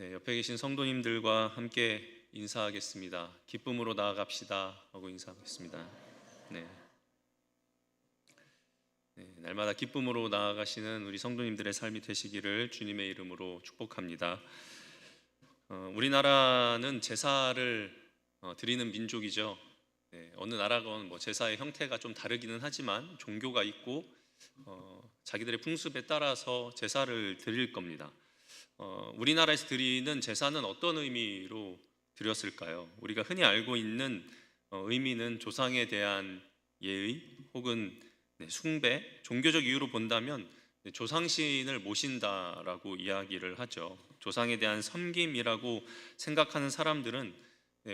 네, 옆에 계신 성도님들과 함께 인사하겠습니다. 기쁨으로 나아갑시다 하고 인사하겠습니다. 네. 날마다 기쁨으로 나아가시는 우리 성도님들의 삶이 되시기를 주님의 이름으로 축복합니다. 우리나라는 제사를 드리는 민족이죠. 어느 나라건 제사의 형태가 좀 다르기는 하지만 종교가 있고 자기들의 풍습에 따라서 제사를 드릴 겁니다. 우리나라에서 드리는 제사는 어떤 의미로 드렸을까요? 우리가 흔히 알고 있는 의미는 조상에 대한 예의 혹은 숭배, 종교적 이유로 본다면 조상신을 모신다라고 이야기를 하죠. 조상에 대한 섬김이라고 생각하는 사람들은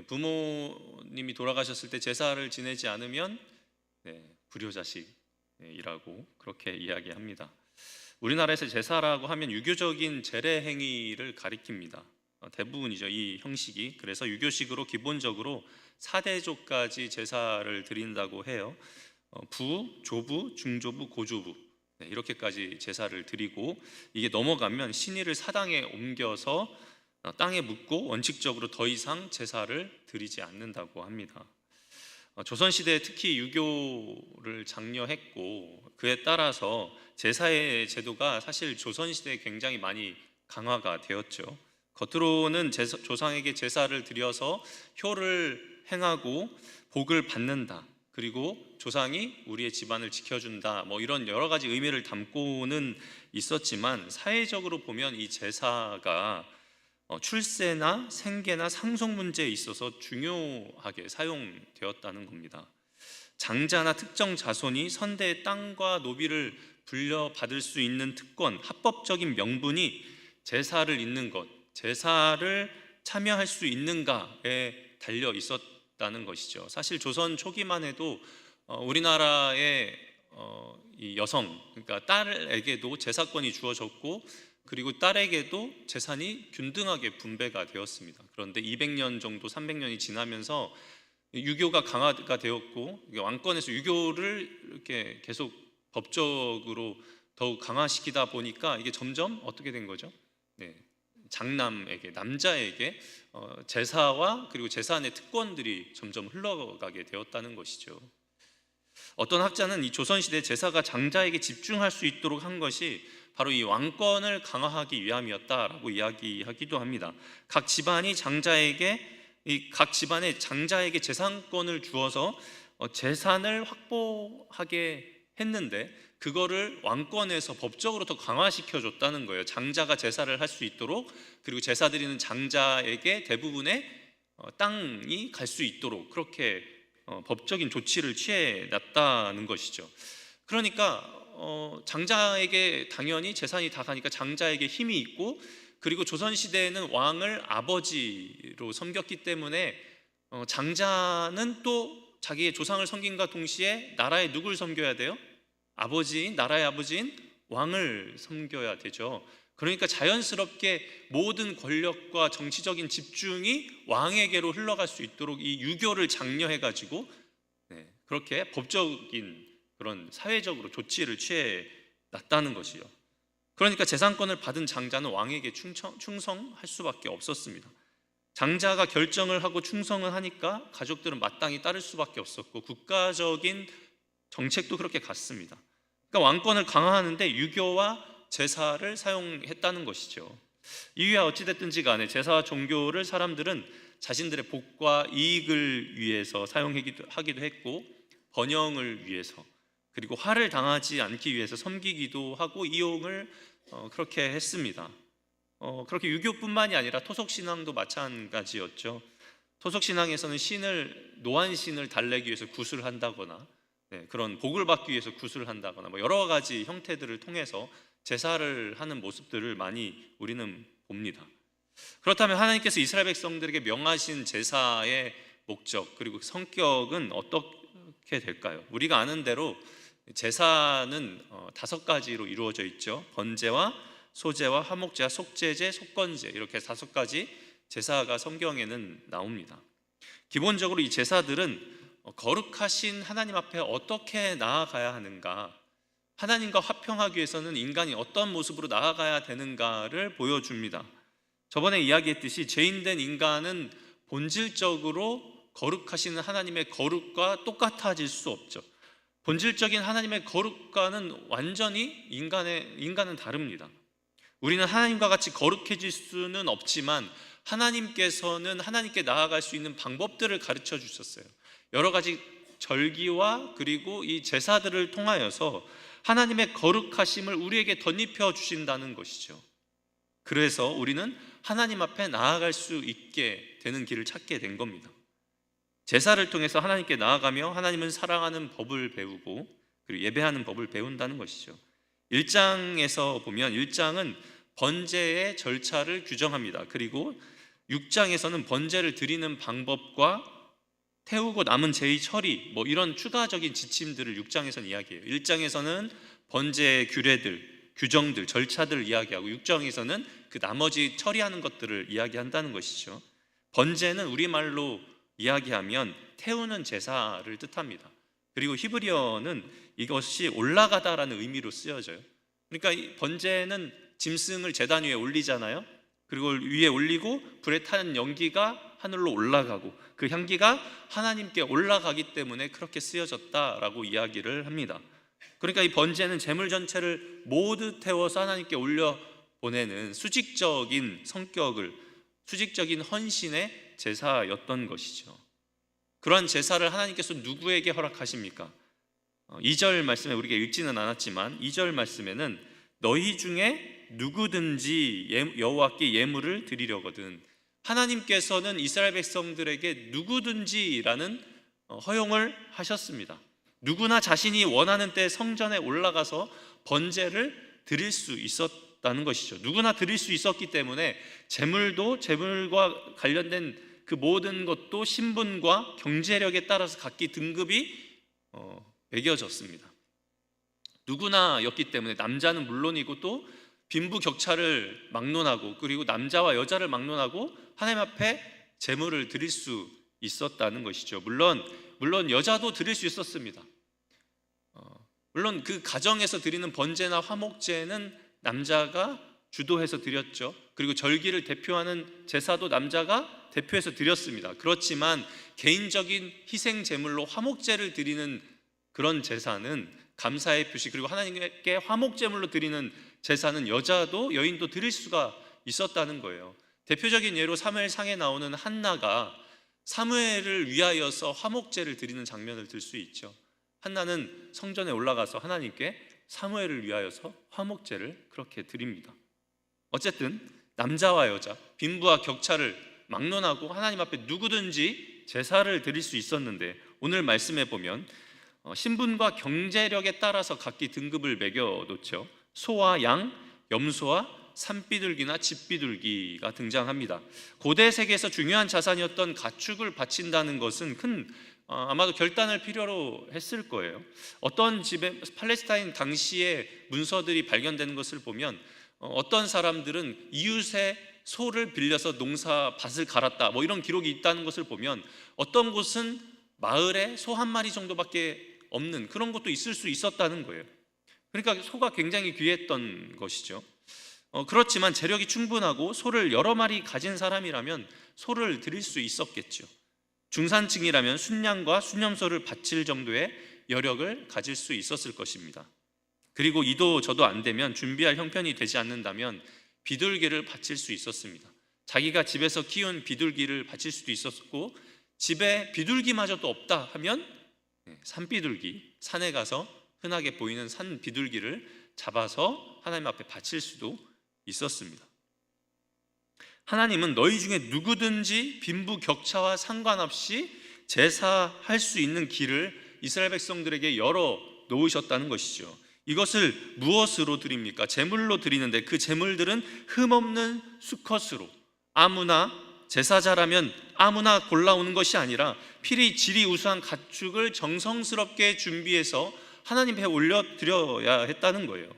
부모님이 돌아가셨을 때 제사를 지내지 않으면 불효자식이라고 그렇게 이야기합니다. 우리나라에서 제사라고 하면 유교적인 제례 행위를 가리킵니다. 대부분이죠, 이 형식이. 그래서 유교식으로 기본적으로 4대조까지 제사를 드린다고 해요. 부, 조부, 중조부, 고조부 이렇게까지 제사를 드리고, 이게 넘어가면 신의를 사당에 옮겨서 땅에 묻고 원칙적으로 더 이상 제사를 드리지 않는다고 합니다. 조선시대에 특히 유교를 장려했고, 그에 따라서 제사의 제도가 사실 조선시대에 굉장히 많이 강화가 되었죠. 겉으로는 조상에게 제사를 드려서 효를 행하고 복을 받는다, 그리고 조상이 우리의 집안을 지켜준다, 이런 여러 가지 의미를 담고는 있었지만, 사회적으로 보면 이 제사가 출세나 생계나 상속 문제에 있어서 중요하게 사용되었다는 겁니다. 장자나 특정 자손이 선대의 땅과 노비를 불려받을 수 있는 특권, 합법적인 명분이 제사를 잇는 것, 제사를 참여할 수 있는가에 달려 있었다는 것이죠. 사실 조선 초기만 해도 우리나라의 이 여성, 그러니까 딸에게도 제사권이 주어졌고, 그리고 딸에게도 재산이 균등하게 분배가 되었습니다. 그런데 200년 정도, 300년이 지나면서 유교가 강화가 되었고, 왕권에서 유교를 이렇게 계속 법적으로 더욱 강화시키다 보니까 이게 점점 어떻게 된 거죠? 장남에게, 남자에게 제사와 그리고 재산의 특권들이 점점 흘러가게 되었다는 것이죠. 어떤 학자는 이 조선시대 제사가 장자에게 집중할 수 있도록 한 것이 바로 이 왕권을 강화하기 위함이었다라고 이야기하기도 합니다. 각 집안의 장자에게 재산권을 주어서 재산을 확보하게 했는데, 그거를 왕권에서 법적으로 더 강화시켜 줬다는 거예요. 장자가 제사를 할 수 있도록, 그리고 제사 드리는 장자에게 대부분의 땅이 갈 수 있도록 그렇게 법적인 조치를 취해 놨다는 것이죠. 그러니까 장자에게 당연히 재산이 다 가니까 장자에게 힘이 있고, 그리고 조선시대에는 왕을 아버지로 섬겼기 때문에 장자는 또 자기의 조상을 섬김과 동시에 나라의 누굴 섬겨야 돼요? 나라의 아버지인 왕을 섬겨야 되죠. 그러니까 자연스럽게 모든 권력과 정치적인 집중이 왕에게로 흘러갈 수 있도록 이 유교를 장려해가지고 그렇게 법적인 그런 사회적으로 조치를 취해 놨다는 것이요. 그러니까 재산권을 받은 장자는 왕에게 충성할 수밖에 없었습니다. 장자가 결정을 하고 충성을 하니까 가족들은 마땅히 따를 수밖에 없었고, 국가적인 정책도 그렇게 갔습니다. 그러니까 왕권을 강화하는데 유교와 제사를 사용했다는 것이죠. 이유야 어찌됐든지 간에 제사와 종교를 사람들은 자신들의 복과 이익을 위해서 사용하기도 했고, 번영을 위해서, 그리고 화를 당하지 않기 위해서 섬기기도 하고 이용을 그렇게 했습니다. 그렇게 유교뿐만이 아니라 토속신앙도 마찬가지였죠. 토속신앙에서는 노한신을 달래기 위해서 굿을 한다거나, 그런 복을 받기 위해서 굿을 한다거나, 여러 가지 형태들을 통해서 제사를 하는 모습들을 많이 우리는 봅니다. 그렇다면 하나님께서 이스라엘 백성들에게 명하신 제사의 목적, 그리고 성격은 어떻게 될까요? 우리가 아는 대로 제사는 5가지로 이루어져 있죠. 번제와 소제와 화목제와 속죄제, 속건제, 이렇게 5가지 제사가 성경에는 나옵니다. 기본적으로 이 제사들은 거룩하신 하나님 앞에 어떻게 나아가야 하는가, 하나님과 화평하기 위해서는 인간이 어떤 모습으로 나아가야 되는가를 보여줍니다. 저번에 이야기했듯이 죄인된 인간은 본질적으로 거룩하신 하나님의 거룩과 똑같아질 수 없죠. 본질적인 하나님의 거룩과는 완전히 인간은 다릅니다. 우리는 하나님과 같이 거룩해질 수는 없지만 하나님께서는 하나님께 나아갈 수 있는 방법들을 가르쳐 주셨어요. 여러 가지 절기와 그리고 이 제사들을 통하여서 하나님의 거룩하심을 우리에게 덧입혀 주신다는 것이죠. 그래서 우리는 하나님 앞에 나아갈 수 있게 되는 길을 찾게 된 겁니다. 제사를 통해서 하나님께 나아가며 하나님을 사랑하는 법을 배우고 그리고 예배하는 법을 배운다는 것이죠. 1장에서 보면 1장은 번제의 절차를 규정합니다. 그리고 6장에서는 번제를 드리는 방법과 태우고 남은 제의 처리 이런 추가적인 지침들을 6장에서는 이야기해요. 1장에서는 번제의 규례들, 규정들, 절차들을 이야기하고 6장에서는 그 나머지 처리하는 것들을 이야기한다는 것이죠. 번제는 우리말로 이야기하면 태우는 제사를 뜻합니다. 그리고 히브리어는 이것이 올라가다라는 의미로 쓰여져요. 그러니까 이 번제는 짐승을 제단 위에 올리잖아요. 그리고 위에 올리고 불에 타는 연기가 하늘로 올라가고 그 향기가 하나님께 올라가기 때문에 그렇게 쓰여졌다라고 이야기를 합니다. 그러니까 이 번제는 제물 전체를 모두 태워서 하나님께 올려 보내는 수직적인 성격을, 수직적인 헌신의 제사였던 것이죠. 그러한 제사를 하나님께서 누구에게 허락하십니까? 2절 말씀에 우리가 읽지는 않았지만 2절 말씀에는 너희 중에 누구든지 여호와께 예물을 드리려거든. 하나님께서는 이스라엘 백성들에게 누구든지라는 허용을 하셨습니다. 누구나 자신이 원하는 때 성전에 올라가서 번제를 드릴 수 있었다는 것이죠. 누구나 드릴 수 있었기 때문에 제물과 관련된 그 모든 것도 신분과 경제력에 따라서 각기 등급이 매겨졌습니다. 누구나였기 때문에 남자는 물론이고 또 빈부격차를 막론하고 그리고 남자와 여자를 막론하고 하나님 앞에 제물을 드릴 수 있었다는 것이죠. 물론 여자도 드릴 수 있었습니다. 물론 그 가정에서 드리는 번제나 화목제는 남자가 주도해서 드렸죠. 그리고 절기를 대표하는 제사도 남자가 대표해서 드렸습니다. 그렇지만 개인적인 희생 제물로 화목제를 드리는 그런 제사는 감사의 표시, 그리고 하나님께 화목제물로 드리는 제사는 여인도 드릴 수가 있었다는 거예요. 대표적인 예로 사무엘상에 나오는 한나가 사무엘을 위하여서 화목제를 드리는 장면을 들 수 있죠. 한나는 성전에 올라가서 하나님께 사무엘을 위하여서 화목제를 그렇게 드립니다. 어쨌든 남자와 여자, 빈부와 격차를 막론하고 하나님 앞에 누구든지 제사를 드릴 수 있었는데 오늘 말씀에 보면 신분과 경제력에 따라서 각기 등급을 매겨놓죠. 소와 양, 염소와 산비둘기나 집비둘기가 등장합니다. 고대 세계에서 중요한 자산이었던 가축을 바친다는 것은 아마도 결단을 필요로 했을 거예요. 어떤 집에 팔레스타인 당시의 문서들이 발견되는 것을 보면 어떤 사람들은 이웃의 소를 빌려서 밭을 갈았다 이런 기록이 있다는 것을 보면 어떤 곳은 마을에 소 한 마리 정도밖에 없는 그런 것도 있을 수 있었다는 거예요. 그러니까 소가 굉장히 귀했던 것이죠. 그렇지만 재력이 충분하고 소를 여러 마리 가진 사람이라면 소를 드릴 수 있었겠죠. 중산층이라면 순양과 순염소를 바칠 정도의 여력을 가질 수 있었을 것입니다. 그리고 이도 저도 안 되면 준비할 형편이 되지 않는다면 비둘기를 바칠 수 있었습니다. 자기가 집에서 키운 비둘기를 바칠 수도 있었고 집에 비둘기마저도 없다 하면 산비둘기, 산에 가서 흔하게 보이는 산 비둘기를 잡아서 하나님 앞에 바칠 수도 있었습니다. 하나님은 너희 중에 누구든지 빈부격차와 상관없이 제사할 수 있는 길을 이스라엘 백성들에게 열어 놓으셨다는 것이죠. 이것을 무엇으로 드립니까? 제물로 드리는데 그 제물들은 흠없는 수컷으로 아무나 제사자라면 아무나 골라오는 것이 아니라 필히 질이 우수한 가축을 정성스럽게 준비해서 하나님 앞에 올려드려야 했다는 거예요.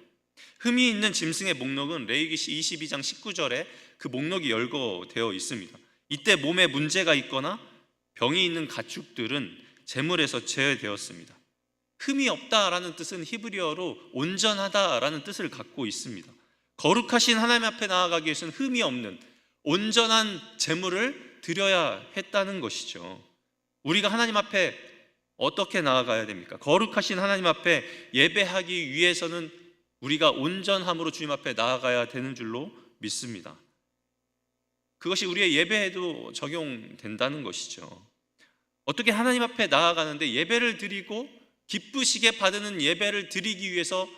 흠이 있는 짐승의 목록은 레위기 22장 19절에 그 목록이 열거되어 있습니다. 이때 몸에 문제가 있거나 병이 있는 가축들은 제물에서 제외되었습니다. 흠이 없다라는 뜻은 히브리어로 온전하다라는 뜻을 갖고 있습니다. 거룩하신 하나님 앞에 나아가기 위해서는 흠이 없는 온전한 제물을 드려야 했다는 것이죠. 우리가 하나님 앞에 어떻게 나아가야 됩니까? 거룩하신 하나님 앞에 예배하기 위해서는 우리가 온전함으로 주님 앞에 나아가야 되는 줄로 믿습니다. 그것이 우리의 예배에도 적용된다는 것이죠. 어떻게 하나님 앞에 나아가는데 예배를 드리고 기쁘시게 받는 예배를 드리기 위해서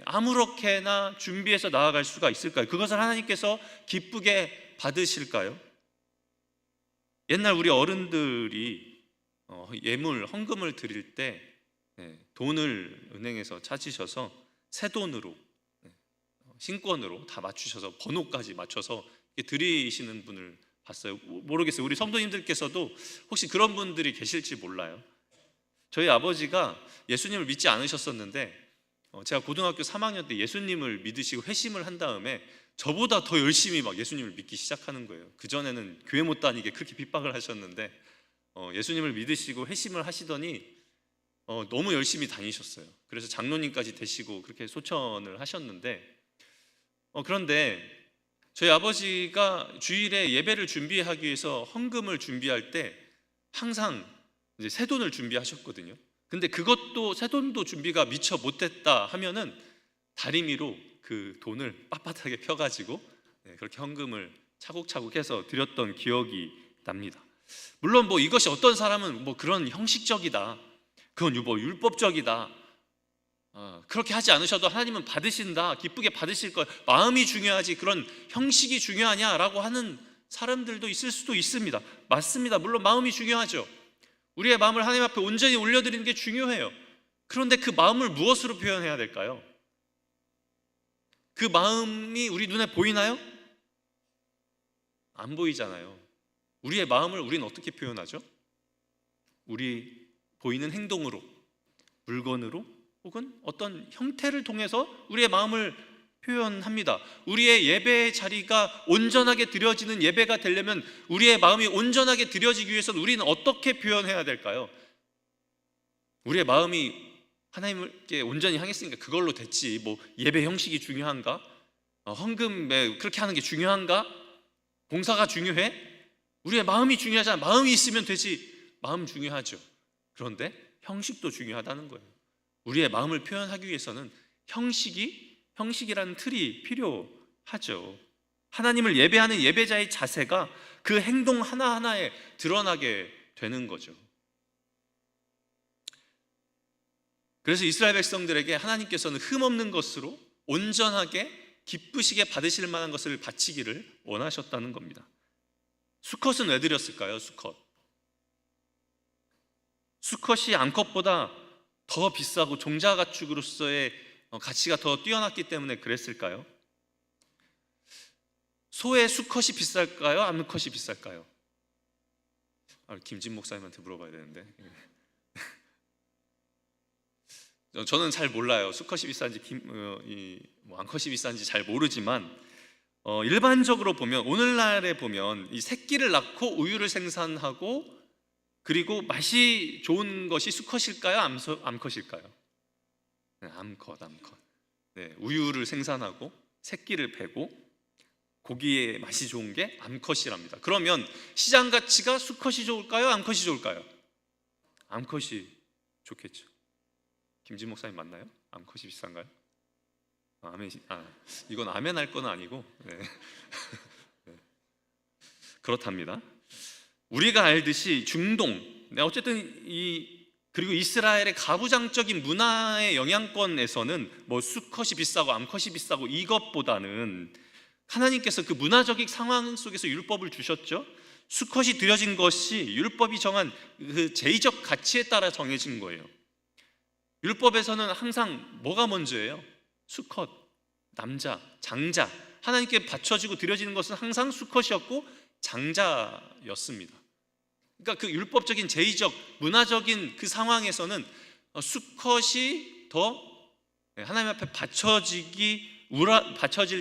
아무렇게나 준비해서 나아갈 수가 있을까요? 그것을 하나님께서 기쁘게 받으실까요? 옛날 우리 어른들이 예물, 헌금을 드릴 때 돈을 은행에서 찾으셔서 새 돈으로, 신권으로 다 맞추셔서 번호까지 맞춰서 드리시는 분을 봤어요. 모르겠어요. 우리 성도님들께서도 혹시 그런 분들이 계실지 몰라요. 저희 아버지가 예수님을 믿지 않으셨었는데 제가 고등학교 3학년 때 예수님을 믿으시고 회심을 한 다음에 저보다 더 열심히 막 예수님을 믿기 시작하는 거예요. 그전에는 교회 못 다니게 그렇게 핍박을 하셨는데 예수님을 믿으시고 회심을 하시더니 너무 열심히 다니셨어요. 그래서 장로님까지 되시고 그렇게 소천을 하셨는데 그런데 저희 아버지가 주일에 예배를 준비하기 위해서 헌금을 준비할 때 항상 이제 새 돈을 준비하셨거든요. 근데 그것도 새 돈도 준비가 미처 못됐다 하면은 다리미로 그 돈을 빳빳하게 펴가지고 그렇게 헌금을 차곡차곡 해서 드렸던 기억이 납니다. 물론 뭐 이것이 어떤 사람은 뭐 그런 형식적이다, 그건 뭐 율법적이다, 그렇게 하지 않으셔도 하나님은 받으신다, 기쁘게 받으실 거예요, 마음이 중요하지 그런 형식이 중요하냐라고 하는 사람들도 있을 수도 있습니다. 맞습니다. 물론 마음이 중요하죠. 우리의 마음을 하나님 앞에 온전히 올려드리는 게 중요해요. 그런데 그 마음을 무엇으로 표현해야 될까요? 그 마음이 우리 눈에 보이나요? 안 보이잖아요. 우리의 마음을 우리는 어떻게 표현하죠? 우리 보이는 행동으로, 물건으로, 혹은 어떤 형태를 통해서 우리의 마음을 표현합니다. 우리의 예배의 자리가 온전하게 드려지는 예배가 되려면 우리의 마음이 온전하게 드려지기 위해서는 우리는 어떻게 표현해야 될까요? 우리의 마음이 하나님께 온전히 향했으니까 그걸로 됐지, 뭐 예배 형식이 중요한가? 헌금에 그렇게 하는 게 중요한가? 봉사가 중요해? 우리의 마음이 중요하잖아. 마음이 있으면 되지. 마음 중요하죠. 그런데 형식도 중요하다는 거예요. 우리의 마음을 표현하기 위해서는 형식이라는 틀이 필요하죠. 하나님을 예배하는 예배자의 자세가 그 행동 하나하나에 드러나게 되는 거죠. 그래서 이스라엘 백성들에게 하나님께서는 흠없는 것으로 온전하게 기쁘시게 받으실 만한 것을 바치기를 원하셨다는 겁니다. 수컷은 왜 드렸을까요? 수컷이 암컷보다 더 비싸고 종자가축으로서의 가치가 더 뛰어났기 때문에 그랬을까요? 소의 수컷이 비쌀까요? 암컷이 비쌀까요? 김진 목사님한테 물어봐야 되는데. 저는 잘 몰라요. 수컷이 비싼지 암컷이 비싼지 잘 모르지만 일반적으로 보면, 오늘날에 보면 이 새끼를 낳고 우유를 생산하고 그리고 맛이 좋은 것이 수컷일까요? 암컷일까요? 암컷. 우유를 생산하고 새끼를 베고 고기의 맛이 좋은 게 암컷이랍니다. 그러면 시장 가치가 수컷이 좋을까요? 암컷이 좋을까요? 암컷이 좋겠죠. 김진 목사님 맞나요? 암컷이 비싼가요? 이건 아멘 할 건 아니고 네. 그렇답니다. 우리가 알듯이 중동, 어쨌든 그리고 이스라엘의 가부장적인 문화의 영향권에서는 뭐 수컷이 비싸고 암컷이 비싸고 이것보다는 하나님께서 그 문화적인 상황 속에서 율법을 주셨죠. 수컷이 드려진 것이 율법이 정한 그 제의적 가치에 따라 정해진 거예요. 율법에서는 항상 뭐가 먼저예요? 수컷, 남자, 장자. 하나님께 바쳐지고 드려지는 것은 항상 수컷이었고 장자였습니다. 그러니까 그 율법적인 제의적 문화적인 그 상황에서는 수컷이 더 하나님 앞에 바쳐질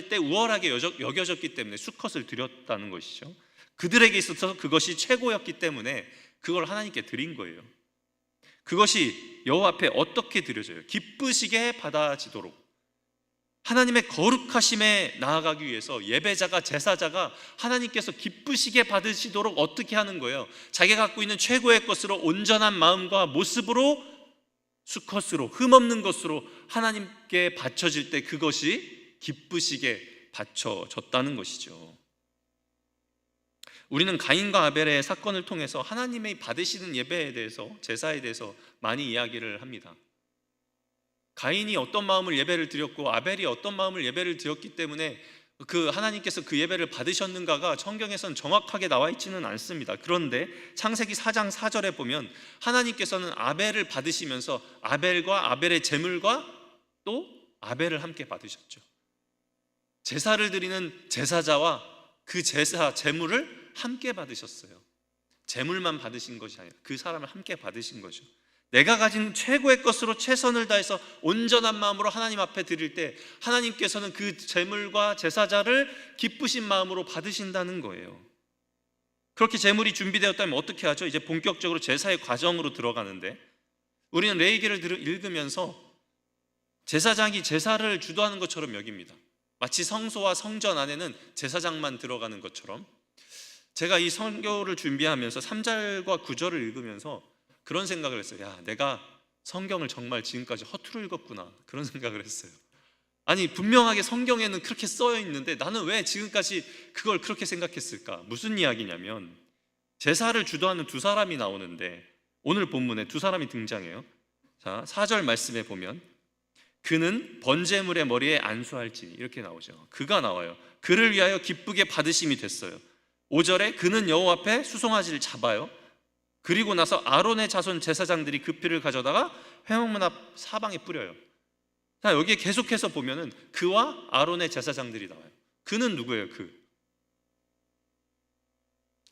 때 우월하게 여겨졌기 때문에 수컷을 드렸다는 것이죠. 그들에게 있어서 그것이 최고였기 때문에 그걸 하나님께 드린 거예요. 그것이 여호와 앞에 어떻게 드려져요? 기쁘시게 받아지도록 하나님의 거룩하심에 나아가기 위해서 예배자가, 제사자가 하나님께서 기쁘시게 받으시도록 어떻게 하는 거예요? 자기가 갖고 있는 최고의 것으로 온전한 마음과 모습으로, 수컷으로, 흠없는 것으로 하나님께 바쳐질 때 그것이 기쁘시게 바쳐졌다는 것이죠. 우리는 가인과 아벨의 사건을 통해서 하나님이 받으시는 예배에 대해서, 제사에 대해서 많이 이야기를 합니다. 가인이 어떤 마음을 예배를 드렸고 아벨이 어떤 마음을 예배를 드렸기 때문에 하나님께서 그 예배를 받으셨는가가 성경에서는 정확하게 나와 있지는 않습니다. 그런데 창세기 4장 4절에 보면 하나님께서는 아벨을 받으시면서 아벨과 아벨의 제물과 또 아벨을 함께 받으셨죠. 제사를 드리는 제사자와 그 제사, 제물을 함께 받으셨어요. 제물만 받으신 것이 아니라 그 사람을 함께 받으신 거죠. 내가 가진 최고의 것으로 최선을 다해서 온전한 마음으로 하나님 앞에 드릴 때 하나님께서는 그 제물과 제사자를 기쁘신 마음으로 받으신다는 거예요. 그렇게 제물이 준비되었다면 어떻게 하죠? 이제 본격적으로 제사의 과정으로 들어가는데, 우리는 레위기를 읽으면서 제사장이 제사를 주도하는 것처럼 여깁니다. 마치 성소와 성전 안에는 제사장만 들어가는 것처럼. 제가 이 성경을 준비하면서 3절과 9절을 읽으면서 그런 생각을 했어요. 야, 내가 성경을 정말 지금까지 허투루 읽었구나, 그런 생각을 했어요. 아니, 분명하게 성경에는 그렇게 써여 있는데 나는 왜 지금까지 그걸 그렇게 생각했을까? 무슨 이야기냐면, 제사를 주도하는 두 사람이 나오는데 오늘 본문에 두 사람이 등장해요. 자, 4절 말씀에 보면 그는 번제물의 머리에 안수할지니, 이렇게 나오죠. 그가 나와요. 그를 위하여 기쁘게 받으심이 됐어요. 5절에 그는 여호와 앞에 수송아지를 잡아요. 그리고 나서 아론의 자손 제사장들이 그 피를 가져다가 회막문 앞 사방에 뿌려요. 자, 여기에 계속해서 보면은 그와 아론의 제사장들이 나와요. 그는 누구예요?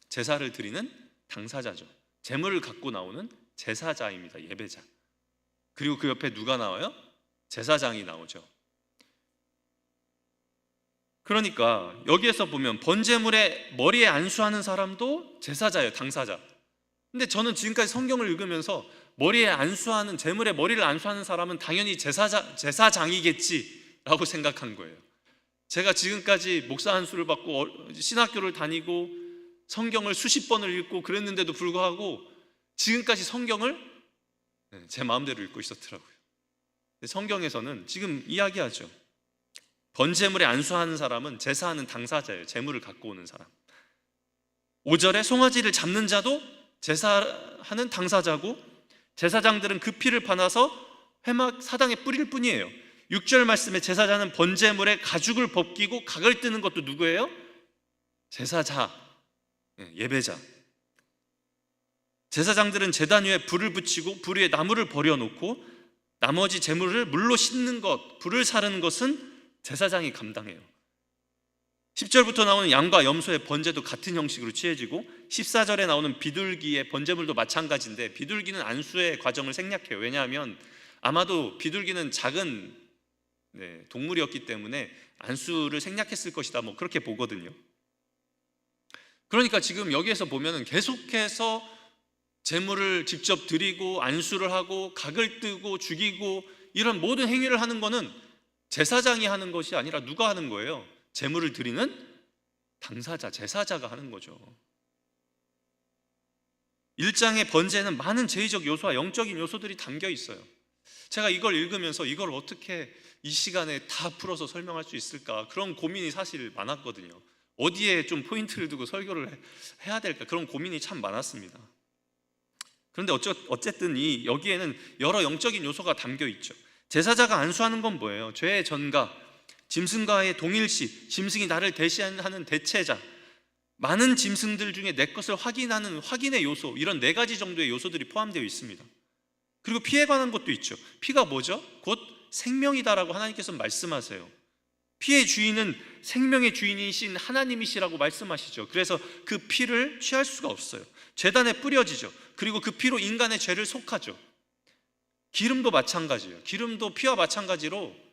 제사를 드리는 당사자죠. 제물을 갖고 나오는 제사자입니다. 예배자. 그리고 그 옆에 누가 나와요? 제사장이 나오죠. 그러니까 여기에서 보면 번제물의 머리에 안수하는 사람도 제사자예요. 당사자. 근데 저는 지금까지 성경을 읽으면서 머리에 안수하는, 제물의 머리를 안수하는 사람은 당연히 제사장이겠지라고 생각한 거예요. 제가 지금까지 목사 안수를 받고 신학교를 다니고 성경을 수십 번을 읽고 그랬는데도 불구하고 지금까지 성경을 제 마음대로 읽고 있었더라고요. 성경에서는 지금 이야기하죠. 번제물에 안수하는 사람은 제사하는 당사자예요. 제물을 갖고 오는 사람. 5절에 송아지를 잡는 자도 제사하는 당사자고, 제사장들은 그 피를 받아서 회막 사당에 뿌릴 뿐이에요. 6절 말씀에 제사자는 번제물에 가죽을 벗기고 각을 뜨는 것도 누구예요? 제사자, 예배자. 제사장들은 제단 위에 불을 붙이고 불 위에 나무를 버려놓고 나머지 제물을 물로 씻는 것, 불을 사르는 것은 제사장이 감당해요. 10절부터 나오는 양과 염소의 번제도 같은 형식으로 취해지고, 14절에 나오는 비둘기의 번제물도 마찬가지인데, 비둘기는 안수의 과정을 생략해요. 왜냐하면 아마도 비둘기는 작은 동물이었기 때문에 안수를 생략했을 것이다, 뭐 그렇게 보거든요. 그러니까 지금 여기에서 보면은 계속해서 제물을 직접 드리고 안수를 하고 각을 뜨고 죽이고 이런 모든 행위를 하는 거는 제사장이 하는 것이 아니라 누가 하는 거예요? 제물을 드리는 당사자, 제사자가 하는 거죠. 1장의 번제는 많은 제의적 요소와 영적인 요소들이 담겨 있어요. 제가 이걸 읽으면서 이걸 어떻게 이 시간에 다 풀어서 설명할 수 있을까, 그런 고민이 사실 많았거든요. 어디에 좀 포인트를 두고 설교를 해야 될까, 그런 고민이 참 많았습니다. 그런데 어쨌든 여기에는 여러 영적인 요소가 담겨 있죠. 제사자가 안수하는 건 뭐예요? 죄의 전가, 짐승과의 동일시, 짐승이 나를 대신하는 대체자, 많은 짐승들 중에 내 것을 확인하는 확인의 요소, 이런 4가지 정도의 요소들이 포함되어 있습니다. 그리고 피에 관한 것도 있죠. 피가 뭐죠? 곧 생명이다라고 하나님께서 말씀하세요. 피의 주인은 생명의 주인이신 하나님이시라고 말씀하시죠. 그래서 그 피를 취할 수가 없어요. 제단에 뿌려지죠. 그리고 그 피로 인간의 죄를 속하죠. 기름도 마찬가지예요. 기름도 피와 마찬가지로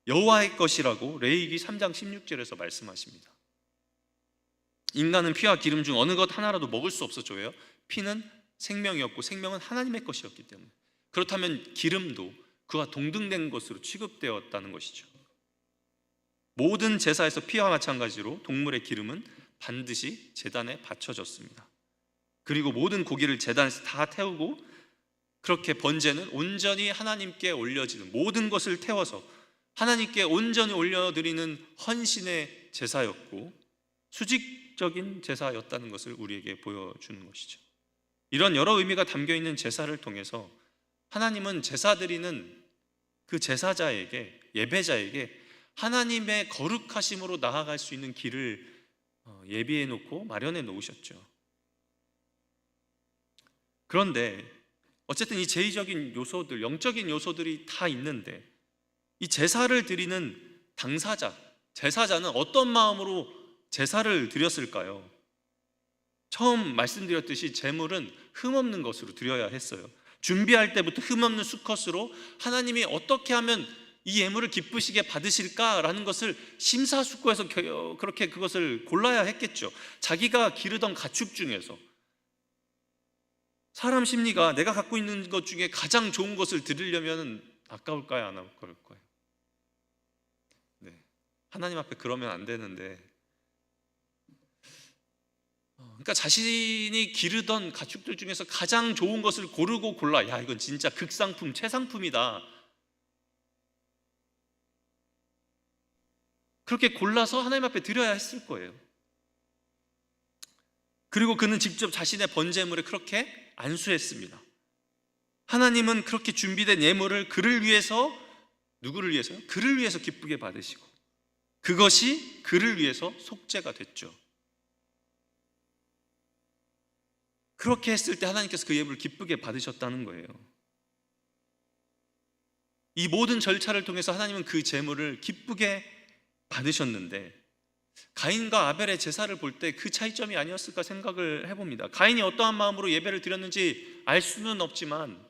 여호와의 것이라고 레위기 3장 16절에서 말씀하십니다. 인간은 피와 기름 중 어느 것 하나라도 먹을 수 없었죠. 왜요? 피는 생명이었고 생명은 하나님의 것이었기 때문에. 그렇다면 기름도 그와 동등된 것으로 취급되었다는 것이죠. 모든 제사에서 피와 마찬가지로 동물의 기름은 반드시 제단에 바쳐졌습니다. 그리고 모든 고기를 제단에서 다 태우고, 그렇게 번제는 온전히 하나님께 올려지는, 모든 것을 태워서 하나님께 온전히 올려드리는 헌신의 제사였고 수직적인 제사였다는 것을 우리에게 보여주는 것이죠. 이런 여러 의미가 담겨있는 제사를 통해서 하나님은 제사 드리는 그 제사자에게, 예배자에게 하나님의 거룩하심으로 나아갈 수 있는 길을 예비해 놓고 마련해 놓으셨죠. 그런데 어쨌든 이 제의적인 요소들, 영적인 요소들이 다 있는데, 이 제사를 드리는 당사자, 제사자는 어떤 마음으로 제사를 드렸을까요? 처음 말씀드렸듯이 제물은 흠없는 것으로 드려야 했어요. 준비할 때부터 흠없는 수컷으로 하나님이 어떻게 하면 이 예물을 기쁘시게 받으실까라는 것을 심사숙고해서 그렇게 그것을 골라야 했겠죠. 자기가 기르던 가축 중에서, 사람 심리가 내가 갖고 있는 것 중에 가장 좋은 것을 드리려면 아까울까요? 안 아까울까요? 네. 하나님 앞에 그러면 안 되는데, 그러니까 자신이 기르던 가축들 중에서 가장 좋은 것을 고르고 골라, 야, 이건 진짜 극상품, 최상품이다, 그렇게 골라서 하나님 앞에 드려야 했을 거예요. 그리고 그는 직접 자신의 번제물에 그렇게 안수했습니다. 하나님은 그렇게 준비된 예물을 그를 위해서, 누구를 위해서요? 그를 위해서 기쁘게 받으시고, 그것이 그를 위해서 속죄가 됐죠. 그렇게 했을 때 하나님께서 그 예물을 기쁘게 받으셨다는 거예요. 이 모든 절차를 통해서 하나님은 그 제물을 기쁘게 받으셨는데, 가인과 아벨의 제사를 볼 때 그 차이점이 아니었을까 생각을 해봅니다. 가인이 어떠한 마음으로 예배를 드렸는지 알 수는 없지만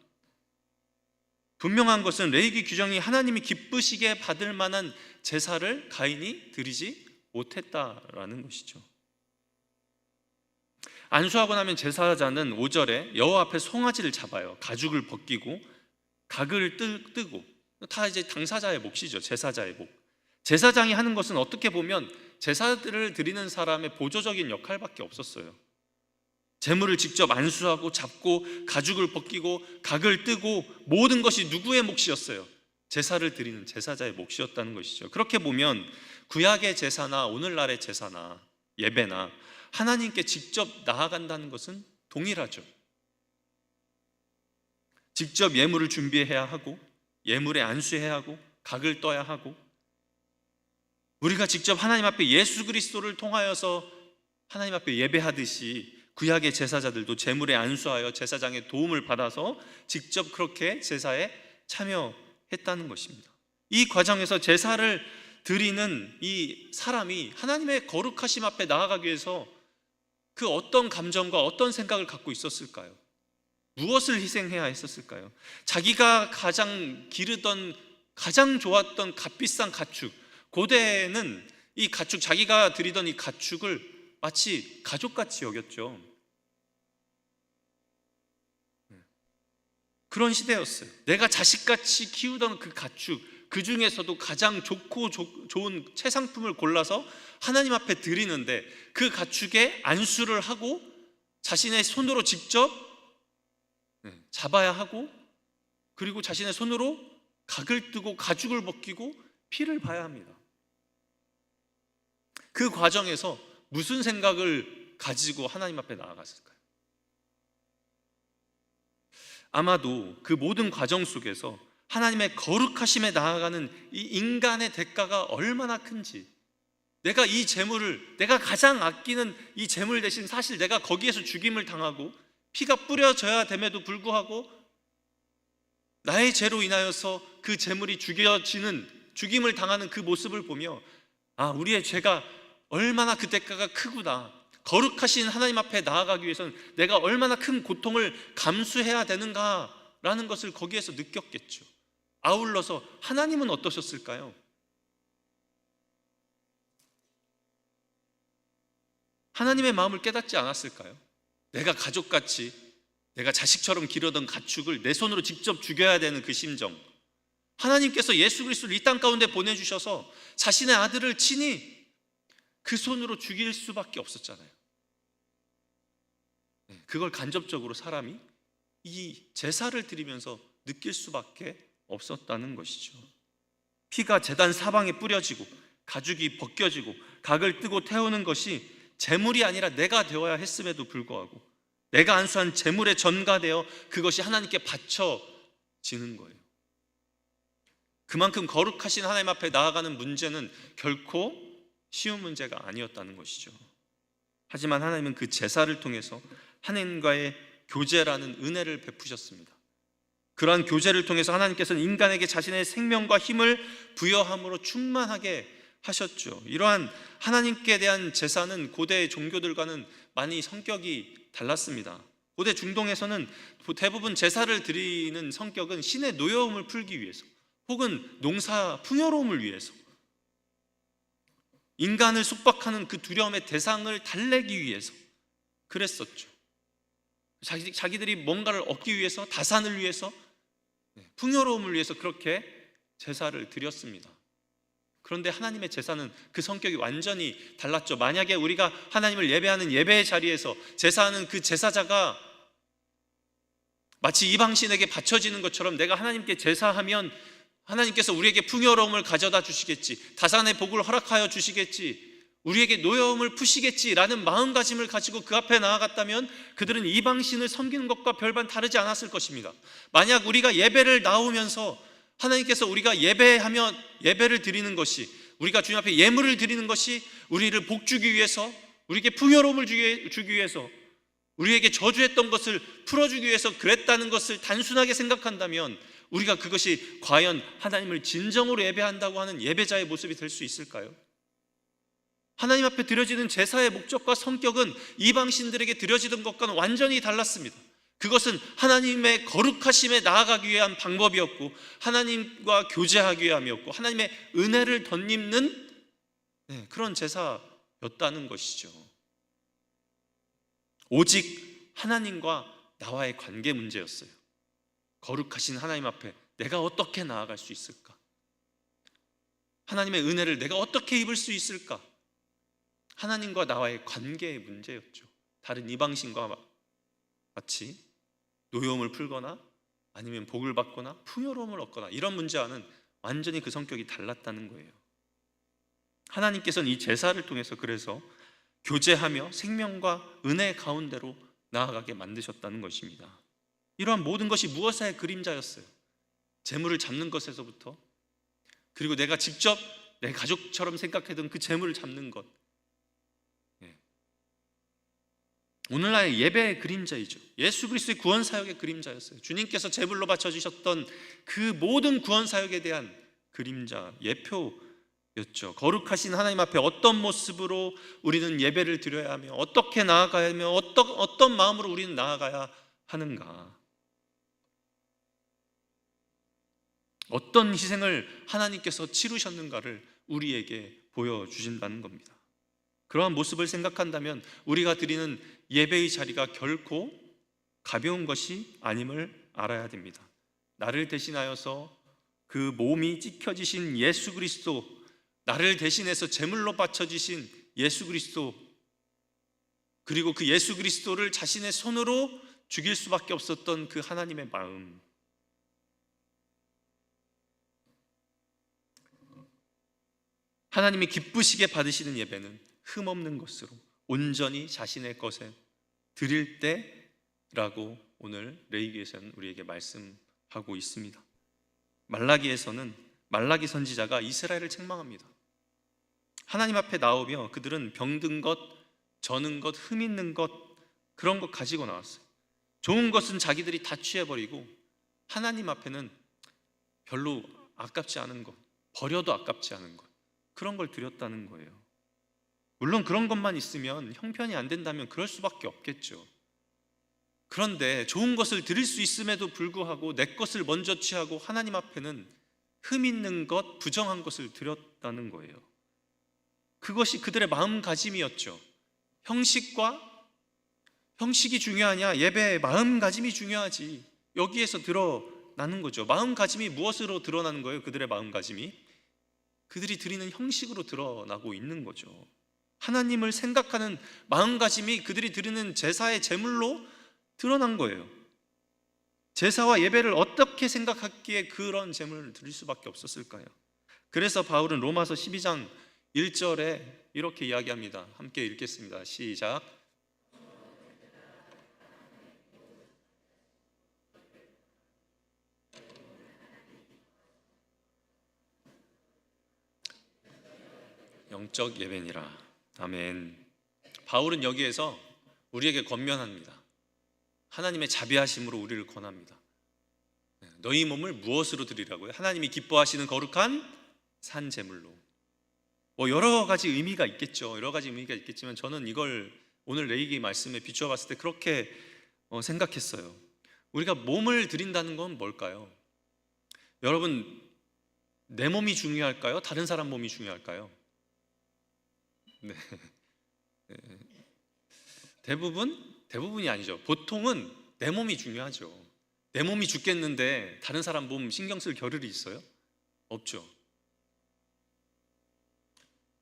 분명한 것은 레위기 규정이 하나님이 기쁘시게 받을 만한 제사를 가인이 드리지 못했다라는 것이죠. 안수하고 나면 제사자는 5절에 여호와 앞에 송아지를 잡아요. 가죽을 벗기고 각을 뜨고, 다 이제 당사자의 몫이죠. 제사자의 몫. 제사장이 하는 것은 어떻게 보면 제사들을 드리는 사람의 보조적인 역할밖에 없었어요. 제물을 직접 안수하고 잡고 가죽을 벗기고 각을 뜨고, 모든 것이 누구의 몫이었어요? 제사를 드리는 제사자의 몫이었다는 것이죠. 그렇게 보면 구약의 제사나 오늘날의 제사나 예배나 하나님께 직접 나아간다는 것은 동일하죠. 직접 예물을 준비해야 하고, 예물에 안수해야 하고, 각을 떠야 하고, 우리가 직접 하나님 앞에 예수 그리스도를 통하여서 하나님 앞에 예배하듯이 구약의 제사자들도 제물에 안수하여 제사장의 도움을 받아서 직접 그렇게 제사에 참여했다는 것입니다. 이 과정에서 제사를 드리는 이 사람이 하나님의 거룩하심 앞에 나아가기 위해서 그 어떤 감정과 어떤 생각을 갖고 있었을까요? 무엇을 희생해야 했었을까요? 자기가 가장 기르던, 가장 좋았던 값비싼 가축, 고대에는 이 가축, 자기가 드리던 이 가축을 마치 가족같이 여겼죠. 그런 시대였어요. 내가 자식같이 키우던 그 가축, 그 중에서도 가장 좋고 좋은 최상품을 골라서 하나님 앞에 드리는데, 그 가축에 안수를 하고 자신의 손으로 직접 잡아야 하고, 그리고 자신의 손으로 각을 뜨고 가죽을 벗기고 피를 봐야 합니다. 그 과정에서 무슨 생각을 가지고 하나님 앞에 나아갔을까요? 아마도 그 모든 과정 속에서 하나님의 거룩하심에 나아가는 이 인간의 대가가 얼마나 큰지, 내가 이 재물을, 내가 가장 아끼는 이 재물 대신 사실 내가 거기에서 죽임을 당하고 피가 뿌려져야 됨에도 불구하고 나의 죄로 인하여서 그 재물이 죽임을 당하는 그 모습을 보며, 아, 우리의 죄가 얼마나 그 대가가 크구나, 거룩하신 하나님 앞에 나아가기 위해서는 내가 얼마나 큰 고통을 감수해야 되는가라는 것을 거기에서 느꼈겠죠. 아울러서 하나님은 어떠셨을까요? 하나님의 마음을 깨닫지 않았을까요? 내가 가족같이, 내가 자식처럼 기르던 가축을 내 손으로 직접 죽여야 되는 그 심정, 하나님께서 예수 그리스도를 이 땅 가운데 보내주셔서 자신의 아들을 친히 그 손으로 죽일 수밖에 없었잖아요. 그걸 간접적으로 사람이 이 제사를 드리면서 느낄 수밖에 없었다는 것이죠. 피가 제단 사방에 뿌려지고 가죽이 벗겨지고 각을 뜨고 태우는 것이 제물이 아니라 내가 되어야 했음에도 불구하고 내가 안수한 제물에 전가되어 그것이 하나님께 바쳐지는 거예요. 그만큼 거룩하신 하나님 앞에 나아가는 문제는 결코 쉬운 문제가 아니었다는 것이죠. 하지만 하나님은 그 제사를 통해서 하나님과의 교제라는 은혜를 베푸셨습니다. 그러한 교제를 통해서 하나님께서는 인간에게 자신의 생명과 힘을 부여함으로 충만하게 하셨죠. 이러한 하나님께 대한 제사는 고대 종교들과는 많이 성격이 달랐습니다. 고대 중동에서는 대부분 제사를 드리는 성격은 신의 노여움을 풀기 위해서 혹은 농사 풍요로움을 위해서 인간을 속박하는 그 두려움의 대상을 달래기 위해서 그랬었죠. 자기들이 뭔가를 얻기 위해서, 다산을 위해서, 풍요로움을 위해서 그렇게 제사를 드렸습니다. 그런데 하나님의 제사는 그 성격이 완전히 달랐죠. 만약에 우리가 하나님을 예배하는 예배의 자리에서 제사하는 그 제사자가 마치 이방신에게 바쳐지는 것처럼 내가 하나님께 제사하면 하나님께서 우리에게 풍요로움을 가져다 주시겠지, 다산의 복을 허락하여 주시겠지, 우리에게 노여움을 푸시겠지라는 마음가짐을 가지고 그 앞에 나아갔다면 그들은 이방신을 섬기는 것과 별반 다르지 않았을 것입니다. 만약 우리가 예배를 나오면서 하나님께서 우리가 예배를 드리는 것이, 우리가 주님 앞에 예물을 드리는 것이 우리를 복주기 위해서, 우리에게 풍요로움을 주기 위해서, 우리에게 저주했던 것을 풀어주기 위해서 그랬다는 것을 단순하게 생각한다면 우리가 그것이 과연 하나님을 진정으로 예배한다고 하는 예배자의 모습이 될 수 있을까요? 하나님 앞에 드려지는 제사의 목적과 성격은 이방신들에게 드려지던 것과는 완전히 달랐습니다. 그것은 하나님의 거룩하심에 나아가기 위한 방법이었고 하나님과 교제하기 위함이었고 하나님의 은혜를 덧입는 그런 제사였다는 것이죠. 오직 하나님과 나와의 관계 문제였어요. 거룩하신 하나님 앞에 내가 어떻게 나아갈 수 있을까? 하나님의 은혜를 내가 어떻게 입을 수 있을까? 하나님과 나와의 관계의 문제였죠. 다른 이방신과 마치 노여움을 풀거나 아니면 복을 받거나 풍요로움을 얻거나 이런 문제와는 완전히 그 성격이 달랐다는 거예요. 하나님께서는 이 제사를 통해서 그래서 교제하며 생명과 은혜 가운데로 나아가게 만드셨다는 것입니다. 이러한 모든 것이 무엇의 그림자였어요? 재물을 잡는 것에서부터, 그리고 내가 직접 내 가족처럼 생각하던 그 재물을 잡는 것, 오늘날의 예배의 그림자이죠. 예수 그리스도의 구원 사역의 그림자였어요. 주님께서 제물로 바쳐주셨던 그 모든 구원 사역에 대한 그림자, 예표였죠. 거룩하신 하나님 앞에 어떤 모습으로 우리는 예배를 드려야 하며 어떻게 나아가야 하며 어떤 마음으로 우리는 나아가야 하는가, 어떤 희생을 하나님께서 치르셨는가를 우리에게 보여주신다는 겁니다. 그러한 모습을 생각한다면 우리가 드리는 예배의 자리가 결코 가벼운 것이 아님을 알아야 됩니다. 나를 대신하여서 그 몸이 찢겨지신 예수 그리스도, 나를 대신해서 제물로 바쳐지신 예수 그리스도, 그리고 그 예수 그리스도를 자신의 손으로 죽일 수밖에 없었던 그 하나님의 마음, 하나님이 기쁘시게 받으시는 예배는 흠없는 것으로 온전히 자신의 것에 드릴 때라고 오늘 레위기에서는 우리에게 말씀하고 있습니다. 말라기에서는 말라기 선지자가 이스라엘을 책망합니다. 하나님 앞에 나오며 그들은 병든 것, 저는 것, 흠 있는 것, 그런 것 가지고 나왔어요. 좋은 것은 자기들이 다 취해버리고 하나님 앞에는 별로 아깝지 않은 것, 버려도 아깝지 않은 것, 그런 걸 드렸다는 거예요. 물론 그런 것만 있으면 형편이 안 된다면 그럴 수밖에 없겠죠. 그런데 좋은 것을 드릴 수 있음에도 불구하고 내 것을 먼저 취하고 하나님 앞에는 흠 있는 것, 부정한 것을 드렸다는 거예요. 그것이 그들의 마음가짐이었죠. 형식이 중요하냐? 예배의 마음가짐이 중요하지. 여기에서 드러나는 거죠. 마음가짐이 무엇으로 드러나는 거예요? 그들의 마음가짐이 그들이 드리는 형식으로 드러나고 있는 거죠. 하나님을 생각하는 마음가짐이 그들이 드리는 제사의 제물로 드러난 거예요. 제사와 예배를 어떻게 생각했기에 그런 제물을 드릴 수밖에 없었을까요? 그래서 바울은 로마서 12장 1절에 이렇게 이야기합니다. 함께 읽겠습니다. 시작. 영적 예배니라. 아멘. 바울은 여기에서 우리에게 권면합니다. 하나님의 자비하심으로 우리를 권합니다. 너희 몸을 무엇으로 드리라고요? 하나님이 기뻐하시는 거룩한 산 제물로. 여러 가지 의미가 있겠죠. 여러 가지 의미가 있겠지만 저는 이걸 오늘 레위기 말씀에 비추어 봤을 때 그렇게 생각했어요. 우리가 몸을 드린다는 건 뭘까요? 여러분, 내 몸이 중요할까요? 다른 사람 몸이 중요할까요? 네. 대부분이 아니죠. 보통은 내 몸이 중요하죠. 내 몸이 죽겠는데 다른 사람 몸 신경 쓸 겨를이 있어요? 없죠.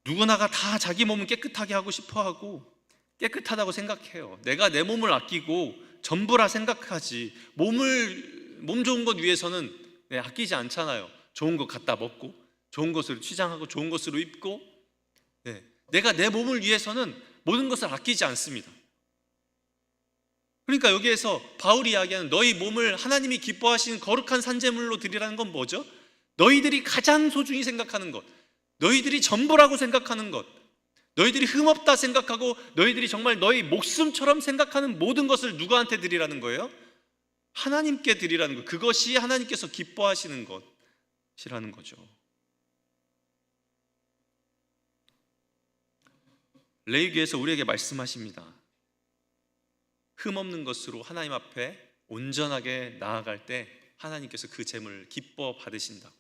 누구나가 다 자기 몸은 깨끗하게 하고 싶어하고 깨끗하다고 생각해요. 내가 내 몸을 아끼고 전부라 생각하지 몸 좋은 것 위해서는 아끼지 않잖아요. 좋은 것 갖다 먹고 좋은 것을 취장하고 좋은 것으로 입고 내가 내 몸을 위해서는 모든 것을 아끼지 않습니다. 그러니까 여기에서 바울이 이야기하는 너희 몸을 하나님이 기뻐하시는 거룩한 산제물로 드리라는 건 뭐죠? 너희들이 가장 소중히 생각하는 것, 너희들이 전부라고 생각하는 것, 너희들이 흠없다 생각하고 너희들이 정말 너희 목숨처럼 생각하는 모든 것을 누구한테 드리라는 거예요? 하나님께 드리라는 것. 그것이 하나님께서 기뻐하시는 것이라는 거죠. 레위기에서 우리에게 말씀하십니다. 흠없는 것으로 하나님 앞에 온전하게 나아갈 때 하나님께서 그 제물을 기뻐 받으신다고.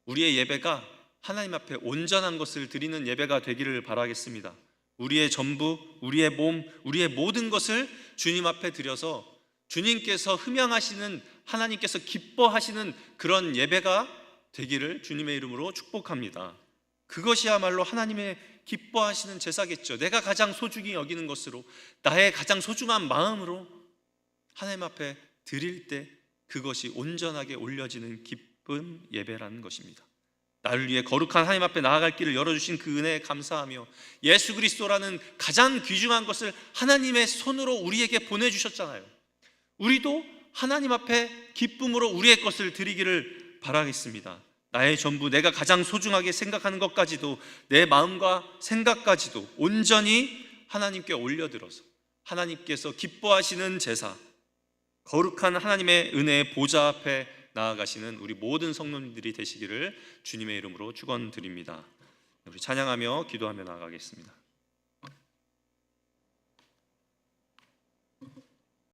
우리의 예배가 하나님 앞에 온전한 것을 드리는 예배가 되기를 바라겠습니다. 우리의 전부, 우리의 몸, 우리의 모든 것을 주님 앞에 드려서 주님께서 흠양하시는, 하나님께서 기뻐하시는 그런 예배가 되기를 주님의 이름으로 축복합니다. 그것이야말로 하나님의 기뻐하시는 제사겠죠. 내가 가장 소중히 여기는 것으로, 나의 가장 소중한 마음으로 하나님 앞에 드릴 때 그것이 온전하게 올려지는 기쁜 예배라는 것입니다. 나를 위해 거룩한 하나님 앞에 나아갈 길을 열어주신 그 은혜에 감사하며 예수 그리스도라는 가장 귀중한 것을 하나님의 손으로 우리에게 보내주셨잖아요. 우리도 하나님 앞에 기쁨으로 우리의 것을 드리기를 바라겠습니다. 나의 전부, 내가 가장 소중하게 생각하는 것까지도, 내 마음과 생각까지도 온전히 하나님께 올려들어서 하나님께서 기뻐하시는 제사, 거룩한 하나님의 은혜의 보좌 앞에 나아가시는 우리 모든 성도님들이 되시기를 주님의 이름으로 축원드립니다. 우리 찬양하며 기도하며 나아가겠습니다.